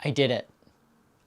I did it.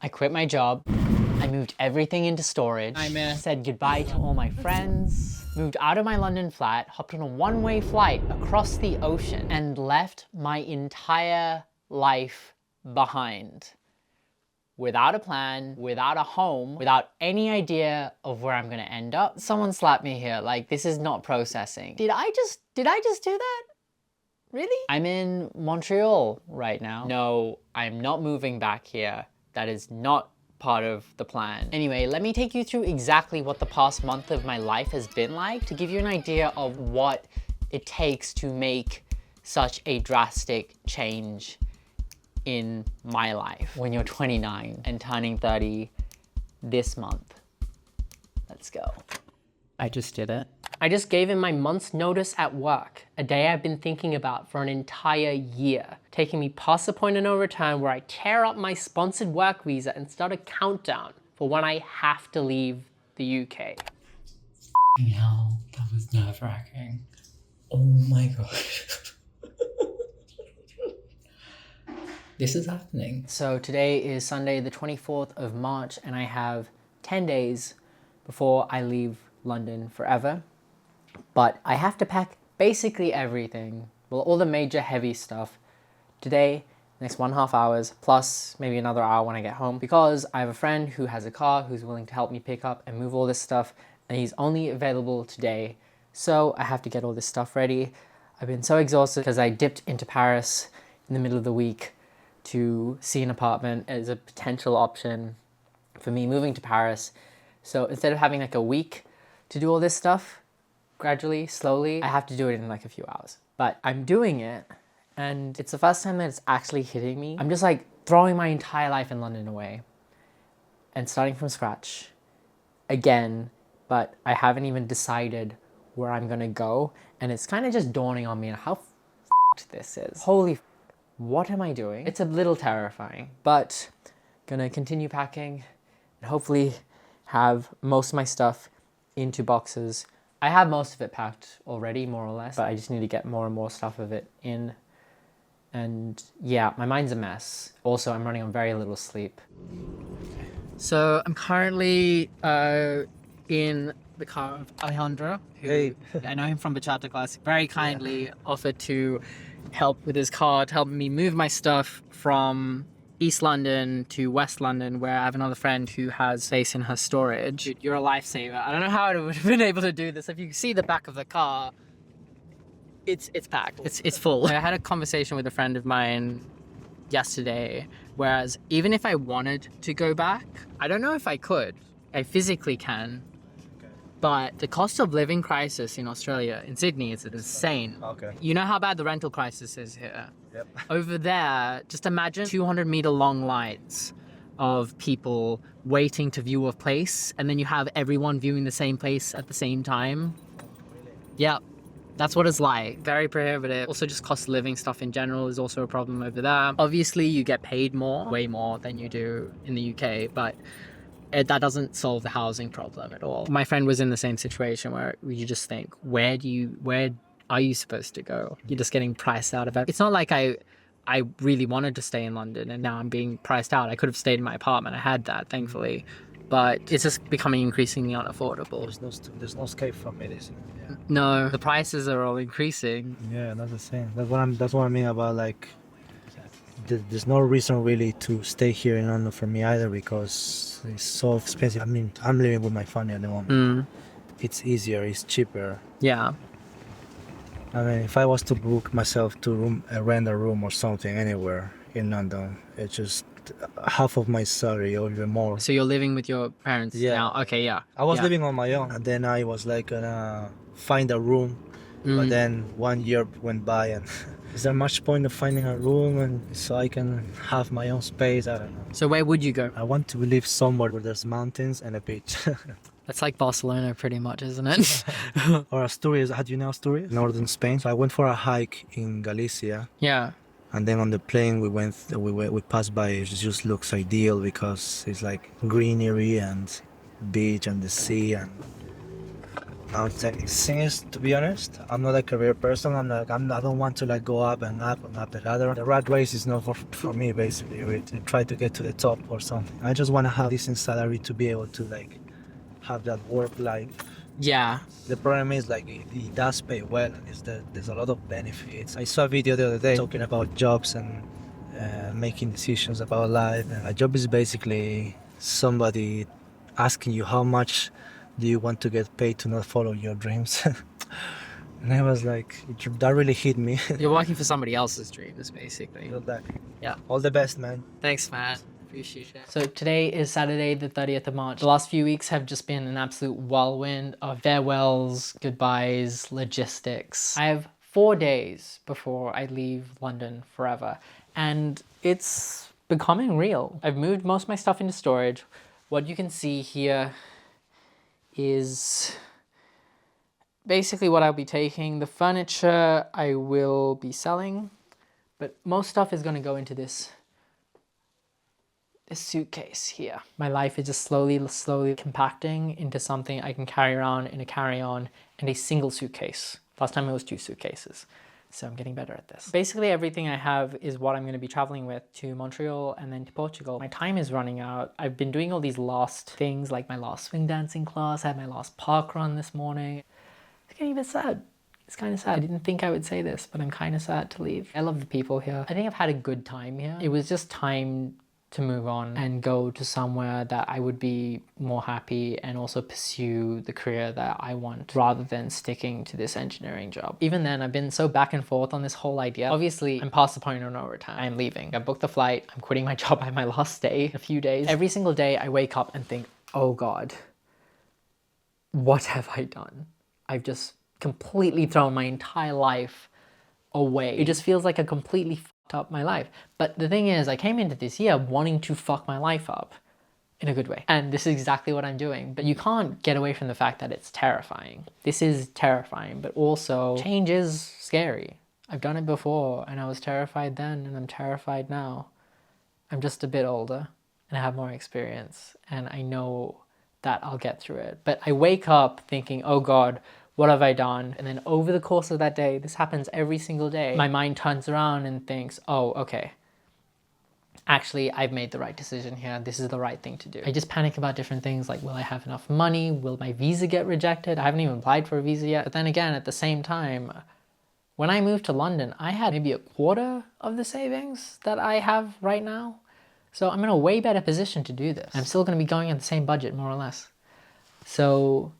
I quit my job. I moved everything into storage. I said goodbye to all my friends, moved out of my London flat, hopped on a one-way flight across the ocean, and left my entire life behind. Without a plan, without a home, without any idea of where I'm gonna end up. Someone slapped me here, like this is not processing. Did I just do that? Really? I'm in Montreal right now. No, I'm not moving back here. That is not part of the plan. Anyway, let me take you through exactly what the past month of my life has been like to give you an idea of what it takes to make such a drastic change in my life when you're 29 and turning 30 this month. Let's go. I just did it. I just gave him my month's notice at work, a day I've been thinking about for an entire year, taking me past the point of no return where I tear up my sponsored work visa and start a countdown for when I have to leave the UK. Hell, that was nerve-wracking. Oh my gosh. This is happening. So today is Sunday, the 24th of March, and I have 10 days before I leave London forever. But I have to pack basically everything, well, all the major heavy stuff today, next 1.5 hours, plus maybe another hour when I get home, because I have a friend who has a car who's willing to help me pick up and move all this stuff, and he's only available today. So I have to get all this stuff ready. I've been so exhausted because I dipped into Paris in the middle of the week to see an apartment as a potential option for me moving to Paris. So instead of having like a week to do all this stuff, gradually, slowly, I have to do it in like a few hours. But I'm doing it, and it's the first time that it's actually hitting me. I'm just like throwing my entire life in London away and starting from scratch again, but I haven't even decided where I'm gonna go, and it's kind of just dawning on me how f***ed this is. Holy what am I doing? It's a little terrifying, but gonna continue packing and hopefully have most of my stuff into boxes. I have most of it packed already, more or less, but I just need to get more and more stuff of it in. And yeah, my mind's a mess. Also, I'm running on very little sleep. So I'm currently in the car of Alejandro, who I know him from Bachata class, very kindly offered to help with his car, to help me move my stuff from East London to West London, where I have another friend who has space in her storage. Dude, you're a lifesaver. I don't know how I would have been able to do this. If you see the back of the car, it's packed. It's full. I had a conversation with a friend of mine yesterday, whereas even if I wanted to go back, I don't know if I could. I physically can. But the cost of living crisis in Australia, in Sydney, is insane. Okay. You know how bad the rental crisis is here? Yep. Over there, just imagine 200-meter long lines of people waiting to view a place, and then you have everyone viewing the same place at the same time. Really? Yeah, that's what it's like. Very prohibitive. Also, just cost of living stuff in general is also a problem over there. Obviously, you get paid more, way more than you do in the UK, but that doesn't solve the housing problem at all. My friend was in the same situation where you just think, where are you supposed to go? You're just getting priced out of it. It's not like I really wanted to stay in London and now I'm being priced out. I could have stayed in my apartment. I had that, thankfully. But it's just becoming increasingly unaffordable. There's no escape from it, isn't it? Yeah. No, the prices are all increasing. Yeah, that's the same. That's what I mean about like, there's no reason really to stay here in London for me either, because it's so expensive. I mean, I'm living with my family at the moment. It's easier, it's cheaper. Yeah. I mean, if I was to book myself to rent a room or something anywhere in London, it's just half of my salary or even more. So you're living with your parents now? Okay, yeah. I was living on my own, and then I was like gonna find a room, but then 1 year went by, and is there much point of finding a room and so I can have my own space? I don't know. So where would you go? I want to live somewhere where there's mountains and a beach. That's like Barcelona pretty much, isn't it? Or Asturias. How do you know Asturias? Northern Spain. So I went for a hike in Galicia. Yeah. And then on the plane we passed by. It just looks ideal because it's like greenery and beach and the sea, and I would say since, to be honest, I'm not a career person. I don't want to like go up and up and up the ladder. The rat race is not for me, basically. We try to get to the top or something. I just want to have decent salary to be able to like have that work life. Yeah. The problem is like it does pay well, and there's a lot of benefits. I saw a video the other day talking about jobs and making decisions about life. And a job is basically somebody asking you how much do you want to get paid to not follow your dreams. And I was like, that really hit me. You're working for somebody else's dreams, basically. Exactly. Yeah. All the best, man. Thanks, Matt. Appreciate it. So today is Saturday, the 30th of March. The last few weeks have just been an absolute whirlwind of farewells, goodbyes, logistics. I have 4 days before I leave London forever, and it's becoming real. I've moved most of my stuff into storage. What you can see here is basically what I'll be taking. The furniture I will be selling, but most stuff is going to go into this suitcase here. My life is just slowly compacting into something I can carry around in a carry-on and a single suitcase. Last time it was 2 suitcases. So I'm getting better at this. Basically everything I have is what I'm going to be traveling with to Montreal and then to Portugal. My time is running out. I've been doing all these lost things, like my last swing dancing class. I had my last park run this morning. It's getting a bit sad. It's kind of sad. I didn't think I would say this, but I'm kind of sad to leave. I love the people here. I think I've had a good time here. It was just time to move on and go to somewhere that I would be more happy and also pursue the career that I want rather than sticking to this engineering job. Even then, I've been so back and forth on this whole idea. Obviously, I'm past the point of no return. I'm leaving. I booked the flight. I'm quitting my job by my last day in a few days. Every single day I wake up and think, oh God, what have I done? I've just completely thrown my entire life away. It just feels like I completely fucked up my life. But the thing is, I came into this year wanting to fuck my life up in a good way. And this is exactly what I'm doing. But you can't get away from the fact that it's terrifying. This is terrifying, but also change is scary. I've done it before and I was terrified then and I'm terrified now. I'm just a bit older and I have more experience and I know that I'll get through it. But I wake up thinking, oh God, what have I done? And then over the course of that day, this happens every single day, my mind turns around and thinks, oh, okay, actually, I've made the right decision here. This is the right thing to do. I just panic about different things like, will I have enough money? Will my visa get rejected? I haven't even applied for a visa yet. But then again, at the same time, when I moved to London, I had maybe a quarter of the savings that I have right now. So I'm in a way better position to do this. I'm still gonna be going on the same budget, more or less. So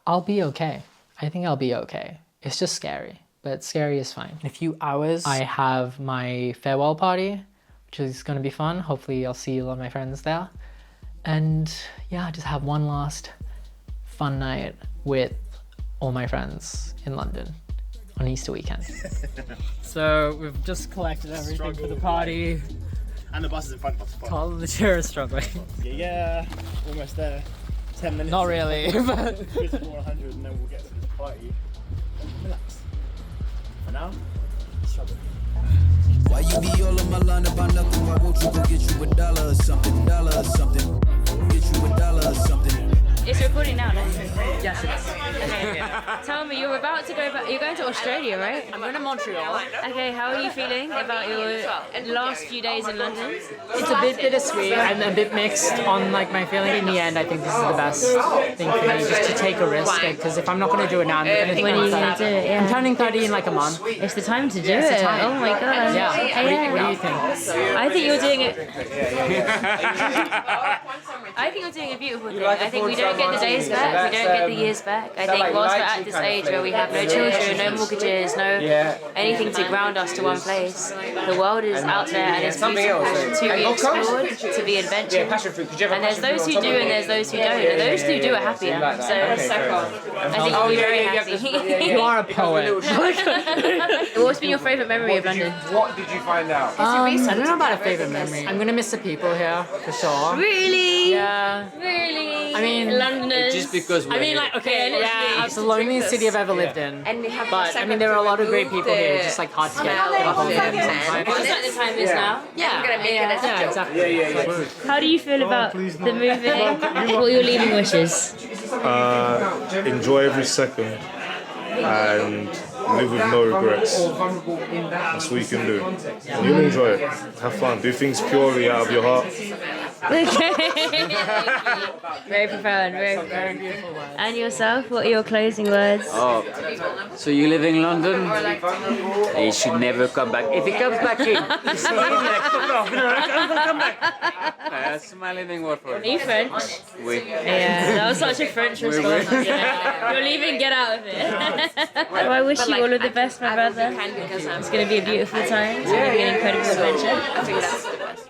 I'll be okay. I think I'll be okay. It's just scary, but scary is fine. In a few hours, I have my farewell party, which is gonna be fun. Hopefully I'll see a lot of my friends there. And yeah, just have one last fun night with all my friends in London on Easter weekend. So we've just collected everything for the party. And the bus is in front of us. All of the chair is struggling. Yeah, almost there. 10 minutes. Not really, but... 100 and then we'll get to this party. Relax. For now, struggle. Why you be all on my line about nothing? Why won't you go get you $1 or something? Dollar or something. Get you $1 or something. It's recording now, no? Yes, it is. Okay. Tell me, you're about to go back. You're going to Australia, right? I'm going to Montreal. Okay, how are you feeling about your last few days in London? It's a bit bittersweet. I'm a bit mixed on like my feeling. In the end, I think this is the best thing for me, just to take a risk. Because if I'm not going to do it now, I'm going to When are you going to do it? Yeah. I'm turning 30 in like a month. It's the time to do It's the it. time. Oh my god. Yeah. What do you think? I think you're doing it. I think you're doing a beautiful thing. I think we don't get the days back, we don't get the years back. I think once we're at this age where we have no children, no mortgages, no anything to ground us to one place, the world is out there and it's beautiful to be explored, to be adventurous. And there's those who do and there's those who don't. And those who do are happier. So I think you'll be very happy. You are a poet. What's been your favourite memory of London? What did you find out? I don't know about a favourite memory. I'm going to miss the people here, for sure. Really? Yeah. Really? I mean, Londoners. Just because we're here. okay, Yeah, it's the loneliest city I've ever lived in. And we have But I mean, there are a lot of great people here. It's just like hard to get involved in. Is that the time is now? Yeah, yeah, exactly. How do you feel about the moving? What are your leaving wishes? Enjoy every second and live with no regrets. That's what you can do. And you'll enjoy it. Have fun. Do things purely out of your heart. Very profound, very beautiful words. And yourself, what are your closing words? Oh, so you live in London? He should never come back. If he comes back in, you see him like, fuck off, I'm gonna come back. That's my living word for Are it. you French? Oui. Yeah, that was such a French response. Yeah. You're leaving, get out of it. Well, I wish you all of the best, my brother. It's going to be a beautiful time. It's going to be an incredible adventure. I think that's the best.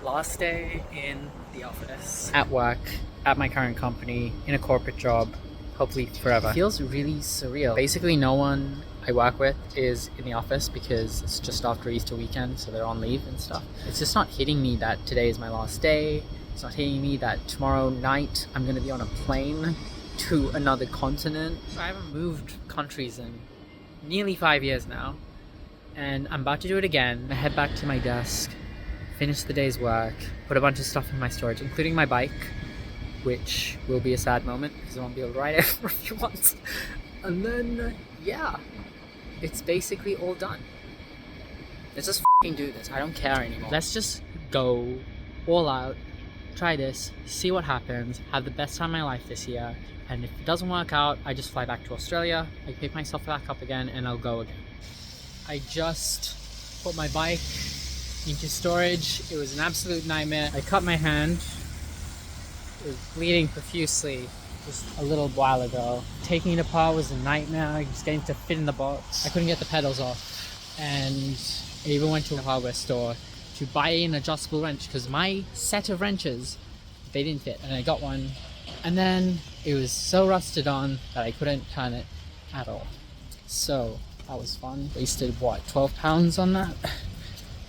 Last day in the office, at work, at my current company, in a corporate job, hopefully forever. It feels really surreal. Basically, no one I work with is in the office because it's just after Easter weekend, so they're on leave and stuff. It's just not hitting me that today is my last day. It's not hitting me that tomorrow night I'm gonna be on a plane to another continent. I haven't moved countries in nearly 5 years now, and I'm about to do it again. I head back to my desk, finish the day's work, put a bunch of stuff in my storage, including my bike, which will be a sad moment because I won't be able to ride it for a few months. And then, yeah, it's basically all done. Let's just f***ing do this. I don't care anymore. Let's just go all out, try this, see what happens, have the best time of my life this year. And if it doesn't work out, I just fly back to Australia, I pick myself back up again, and I'll go again. I just put my bike into storage. It was an absolute nightmare. I cut my hand. It was bleeding profusely just a little while ago. Taking it apart was a nightmare. Just getting to fit in the box. I couldn't get the pedals off. And I even went to a hardware store to buy an adjustable wrench because my set of wrenches, they didn't fit. And I got one. And then it was so rusted on that I couldn't turn it at all. So that was fun. Wasted what, 12 pounds on that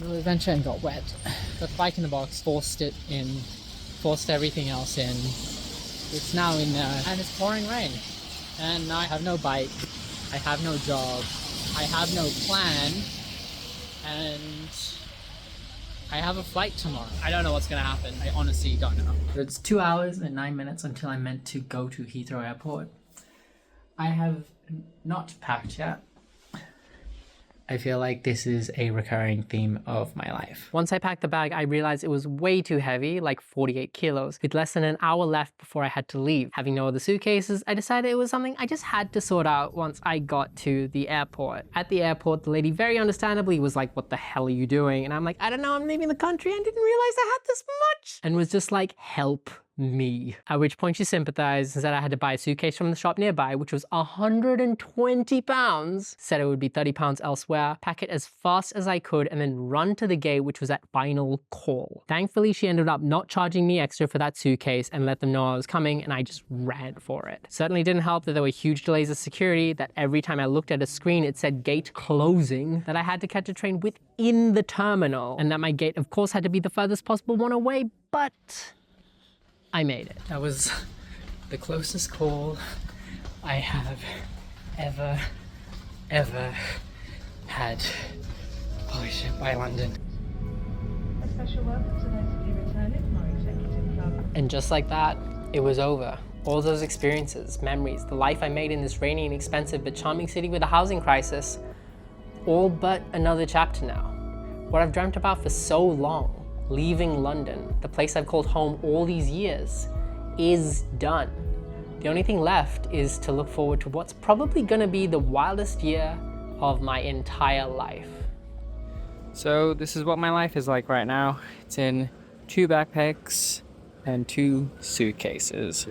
little adventure and got wet. Got the bike in the box, forced it in, forced everything else in. It's now in there and it's pouring rain. And now I have no bike, I have no job, I have no plan, and I have a flight tomorrow. I don't know what's gonna happen. I honestly don't know. It's 2 hours and 9 minutes until I'm meant to go to Heathrow Airport. I have not packed yet. I feel like this is a recurring theme of my life. Once I packed the bag, I realized it was way too heavy, like 48 kilos, with less than an hour left before I had to leave. Having no other suitcases, I decided it was something I just had to sort out once I got to the airport. At the airport, the lady very understandably was like, "What the hell are you doing?" And I'm like, "I don't know, I'm leaving the country and didn't realize I had this much." And was just like, "Help me." At which point she sympathized and said I had to buy a suitcase from the shop nearby, which was 120 pounds. Said it would be 30 pounds elsewhere, pack it as fast as I could, and then run to the gate, which was at final call. Thankfully, she ended up not charging me extra for that suitcase and let them know I was coming, and I just ran for it. Certainly didn't help that there were huge delays of security, that every time I looked at a screen, it said gate closing, that I had to catch a train within the terminal, and that my gate, of course, had to be the furthest possible one away, but I made it. That was the closest call I have ever had. Holy shit, by London. A special welcome to those of you returning from our executive club. And just like that, it was over. All those experiences, memories, the life I made in this rainy and expensive but charming city with a housing crisis, all but another chapter now. What I've dreamt about for so long, leaving London, the place I've called home all these years, is done. The only thing left is to look forward to what's probably gonna be the wildest year of my entire life. So this is what my life is like right now. It's in 2 backpacks and 2 suitcases.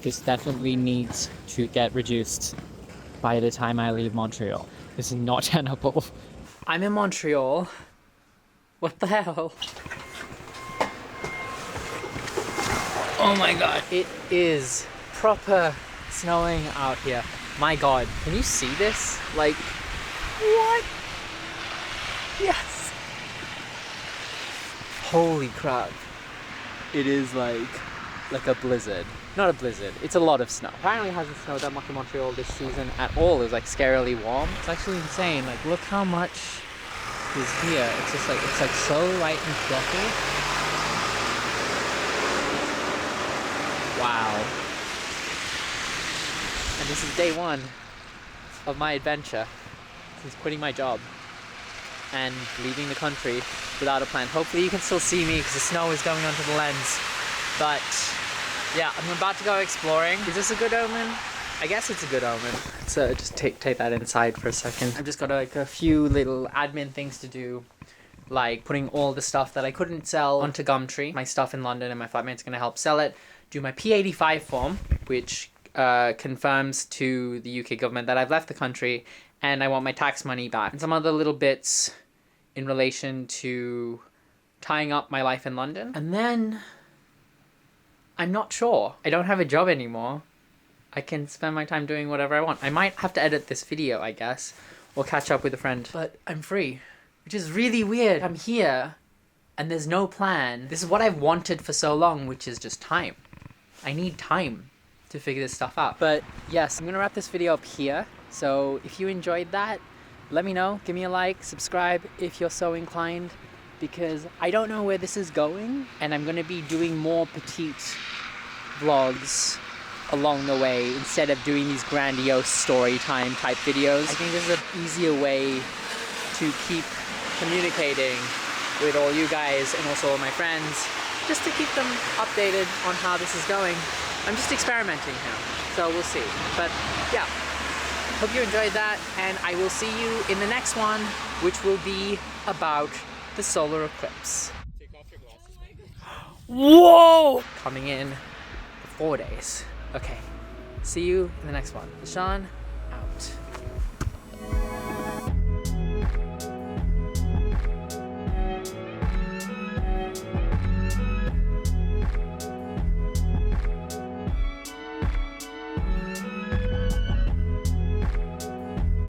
This definitely needs to get reduced by the time I leave Montreal. This is not tenable. I'm in Montreal. What the hell? Oh my god. It is proper snowing out here. My god, can you see this? Like, what? Yes! Holy crap. It is like a blizzard. Not a blizzard, it's a lot of snow. Apparently it hasn't snowed that much in Montreal this season at all. It was like scarily warm. It's actually insane. Like, look how much is here. It's just like, it's like so light and fluffy. Wow. And this is day one of my adventure since quitting my job and leaving the country without a plan. Hopefully you can still see me because the snow is going onto the lens. But yeah, I'm about to go exploring. Is this a good omen? I guess it's a good omen. So just take that inside for a second. I've just got like a few little admin things to do, like putting all the stuff that I couldn't sell onto Gumtree, my stuff in London, and my flatmate's gonna help sell it. Do my P85 form, which confirms to the UK government that I've left the country and I want my tax money back. And some other little bits in relation to tying up my life in London. And then I'm not sure. I don't have a job anymore. I can spend my time doing whatever I want. I might have to edit this video, I guess, or catch up with a friend. But I'm free, which is really weird. I'm here and there's no plan. This is what I've wanted for so long, which is just time. I need time to figure this stuff out. But yes, I'm gonna wrap this video up here. So if you enjoyed that, let me know. Give me a like, subscribe if you're so inclined, because I don't know where this is going, and I'm gonna be doing more petite vlogs along the way instead of doing these grandiose story time type videos. I think this is an easier way to keep communicating with all you guys and also all my friends, just to keep them updated on how this is going. I'm just experimenting here, so we'll see. But yeah, hope you enjoyed that, and I will see you in the next one, which will be about the solar eclipse. Take off your glasses. Whoa! Coming in 4 days. Okay, see you in the next one. Lashan,